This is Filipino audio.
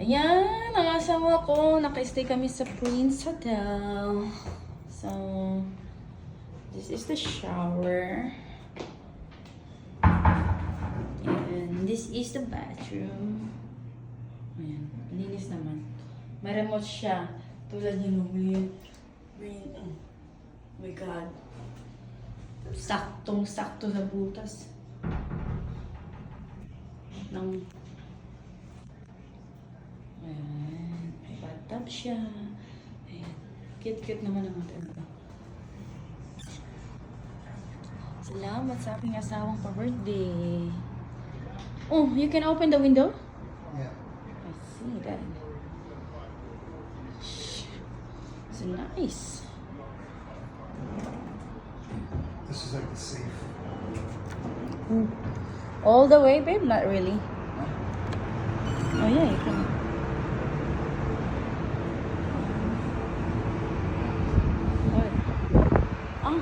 Ayan, ang asawa ko. Naka-stay kami sa Prince Hotel. So, this is the shower. And this is the bathroom. Ayan, linis naman. May remote siya. Tulad niyo nung green. Oh my God. Saktong-sakto sa butas. Ayan, may bathtub siya. Ayan, cute-cute naman ang hotel ko. Salamat sa aking asawang pa-birthday. Oh, you can open the window? Yeah. I see that. So nice. This is like the safe. All the way, babe? Not really. Oh yeah, you can. Oh. Ah.